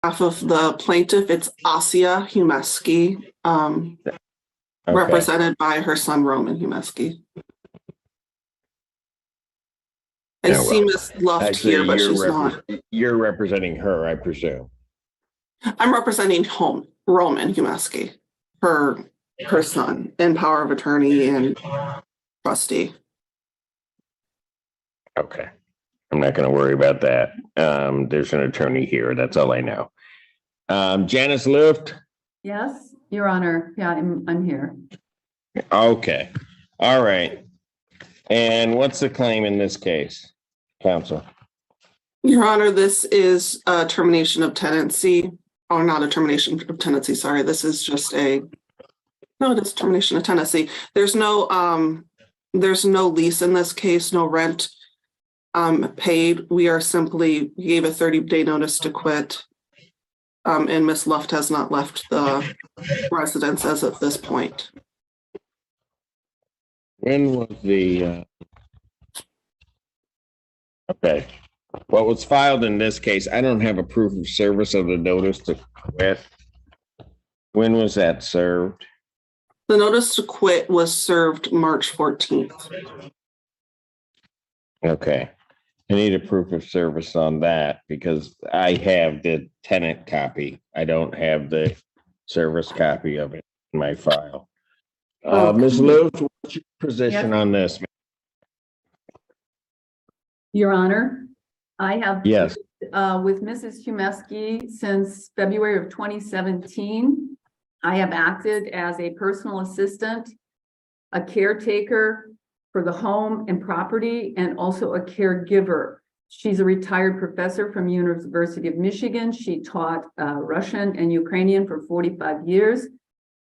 behalf of the plaintiff, it's Asia Humeski, represented by her son, Roman Humeski. I see Miss Luft here, but she's not. You're representing her, I presume. I'm representing Roman Humeski, her son, and power of attorney and trustee. Okay. I'm not going to worry about that. There's an attorney here. That's all I know. Janice Luft? Yes, Your Honor. Yeah, I'm here. Okay. All right. And what's the claim in this case, counsel? Your Honor, this is a termination of tenancy, or not a termination of tenancy, sorry. This is just it is termination of tenancy. There's no lease in this case, no rent paid. We gave a 30-day notice to quit. And Ms. Luft has not left the residence as of this point. When was the okay? What was filed in this case? I don't have a proof of service of the notice to quit. When was that served? The notice to quit was served March 14th. Okay. I need a proof of service on that because I have the tenant copy. I don't have the service copy of it in my file. Ms. Luft, what's your position on this? Your Honor, I have Yes. With Mrs. Humeski since February of 2017. I have acted as a personal assistant, a caretaker for the home and property, and also a caregiver. She's a retired professor from University of Michigan. She taught Russian and Ukrainian for 45 years.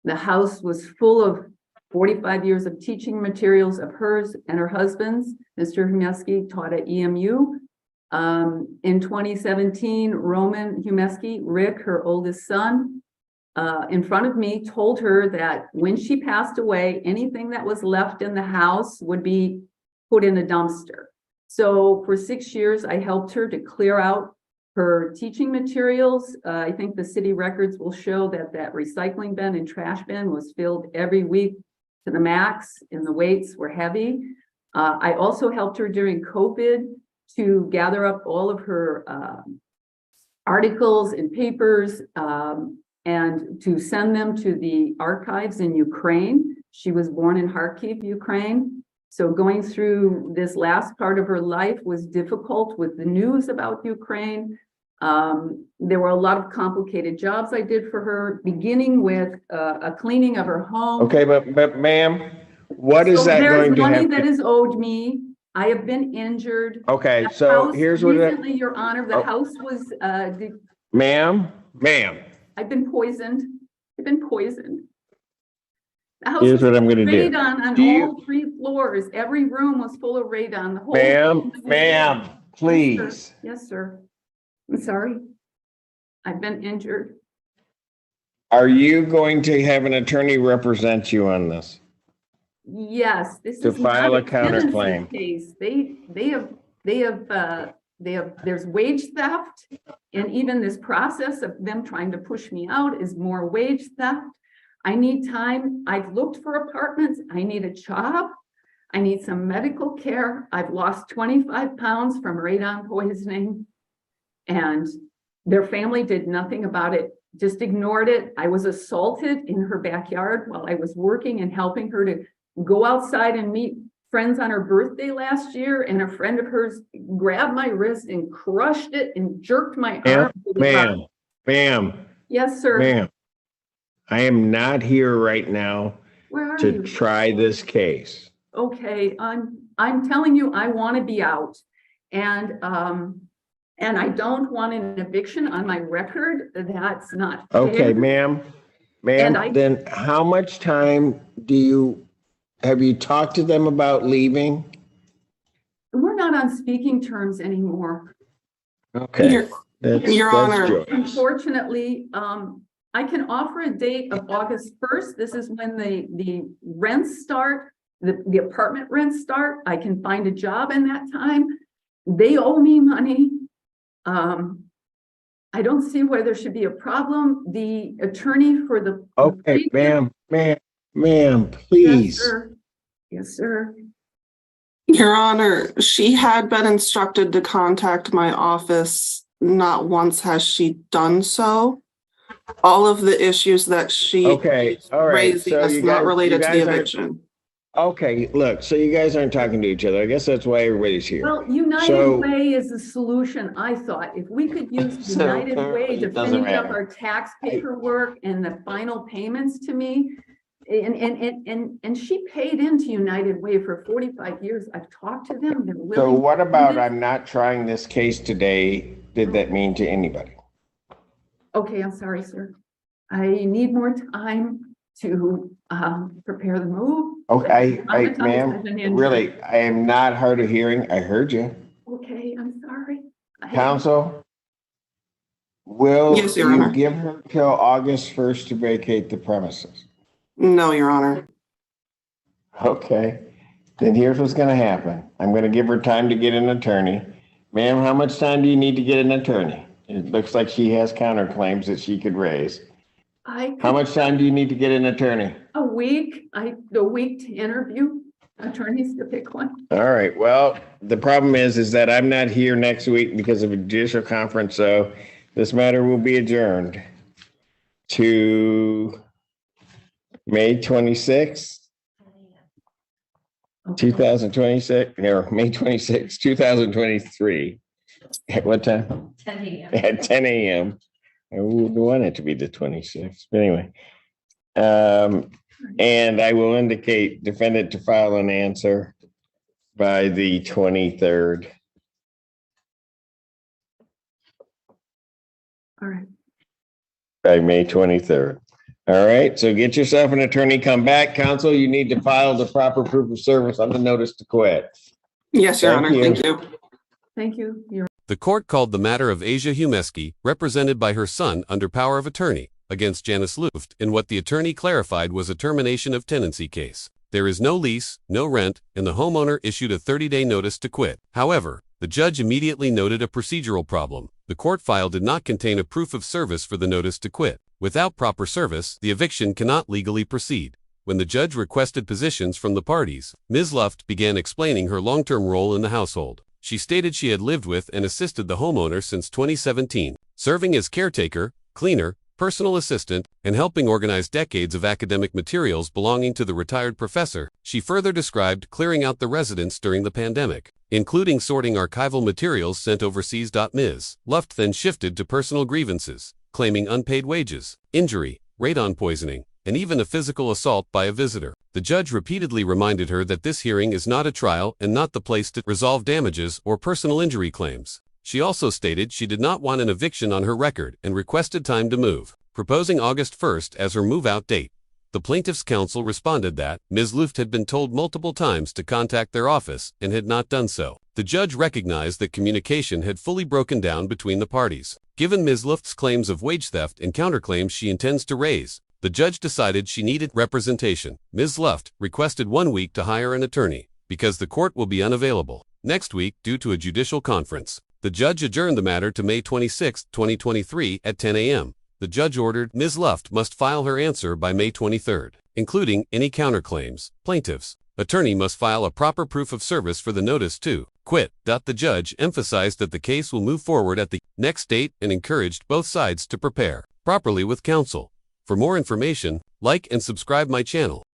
The house was full of 45 years of teaching materials of hers and her husband's. Mr. Humeski taught at EMU. In 2017, Roman Humeski, Rick, her oldest son, in front of me told her that when she passed away, anything that was left in the house would be put in a dumpster. So for 6 years, I helped her to clear out her teaching materials. I think the city records will show that that recycling bin and trash bin was filled every week to the max, and the weights were heavy. I also helped her during COVID to gather up all of her articles and papers, and to send them to the archives in Ukraine. She was born in Kharkiv, Ukraine. So going through this last part of her life was difficult with the news about Ukraine. There were a lot of complicated jobs I did for her, beginning with a cleaning of her home. Okay, but ma'am, what is that going to happen? There's money that is owed me. I have been injured. Okay, so here's what recently, Your Honor, the house was ma'am. I've been poisoned. The house Here's was what I'm going to do. radon on all 3 floors. Every room was full of radon. The whole Ma'am, please. Yes, sir. I'm sorry. I've been injured. Are you going to have an attorney represent you on this? Yes, this To is file not a counterclaim. case. They have there's wage theft, and even this process of them trying to push me out is more wage theft. I need time. I've looked for apartments. I need a job. I need some medical care. I've lost 25 pounds from radon poisoning, and their family did nothing about it, just ignored it. I was assaulted in her backyard while I was working and helping her to go outside and meet friends on her birthday last year, and a friend of hers grabbed my wrist and crushed it and jerked my arm. Ma'am. Yes, sir. Ma'am, I am not here right now to try this case. Okay, I'm telling you, I want to be out, and I don't want an eviction on my record. That's not fair. Okay, ma'am. Then how much time have you talked to them about leaving? We're not on speaking terms anymore. Okay. Your Honor. Unfortunately, I can offer a date of August 1st. This is when the rents start, the apartment rents start. I can find a job in that time. They owe me money. I don't see why there should be a problem. The attorney for the. Okay, ma'am, Yes, please. sir. Yes, sir. Your Honor, she had been instructed to contact my office. Not once has she done so. All of the issues that she Okay, is all right. raising So is you not guys, related to the aren't, eviction. okay, look, so you guys aren't talking to each other. I guess that's why everybody's here. Well, United So- Way is the solution, I thought. If we could use So United apparently Way to it doesn't finish up matter. our tax paperwork and the final payments to me. And she paid into United Way for 45 years. I've talked to them. They're willing. So what to do about this. I'm not trying this case today? Did that mean to anybody? Okay, I'm sorry, sir. I need more time to prepare the move. Okay, Traumatized ma'am, as an injury. really, I am not hard of hearing. I heard you. Okay, I'm sorry. Counsel? Will Yes, Your you Honor. give her till August 1st to vacate the premises? No, Your Honor. Okay, then here's what's gonna happen. I'm gonna give her time to get an attorney. Ma'am, how much time do you need to get an attorney? It looks like she has counterclaims that she could raise. How much time do you need to get an attorney? A week, a week to interview attorneys to pick one. All right, well, the problem is that I'm not here next week because of a judicial conference, so this matter will be adjourned to May 26th, 2026, or May 26th, 2023. At what time? 10 a.m. At 10 a.m. I would want it to be the 26th, but anyway. And I will indicate defendant to file an answer by the 23rd. All right. By May 23rd. All right, so get yourself an attorney, come back. Counsel, you need to file the proper proof of service on the notice to quit. Yes, Your Thank Honor. you. Thank you. Thank you. You're The court called the matter of Asia Humeski, represented by her son under power of attorney, against Janice Luft in what the attorney clarified was a termination of tenancy case. There is no lease, no rent, and the homeowner issued a 30-day notice to quit. However, the judge immediately noted a procedural problem. The court file did not contain a proof of service for the notice to quit. Without proper service, the eviction cannot legally proceed. When the judge requested positions from the parties, Ms. Luft began explaining her long-term role in the household. She stated she had lived with and assisted the homeowner since 2017, serving as caretaker, cleaner, personal assistant, and helping organize decades of academic materials belonging to the retired professor. She further described clearing out the residence during the pandemic, including sorting archival materials sent overseas. Ms. Luft then shifted to personal grievances, claiming unpaid wages, injury, radon poisoning, and even a physical assault by a visitor. The judge repeatedly reminded her that this hearing is not a trial and not the place to resolve damages or personal injury claims. She also stated she did not want an eviction on her record and requested time to move, proposing August 1st as her move-out date. The plaintiff's counsel responded that Ms. Luft had been told multiple times to contact their office and had not done so. The judge recognized that communication had fully broken down between the parties. Given Ms. Luft's claims of wage theft and counterclaims she intends to raise, the judge decided she needed representation. Ms. Luft requested 1 week to hire an attorney because the court will be unavailable next week due to a judicial conference. The judge adjourned the matter to May 26, 2023 at 10 a.m. The judge ordered Ms. Luft must file her answer by May 23rd, including any counterclaims. Plaintiff's attorney must file a proper proof of service for the notice to quit. The judge emphasized that the case will move forward at the next date and encouraged both sides to prepare properly with counsel. For more information, like and subscribe my channel.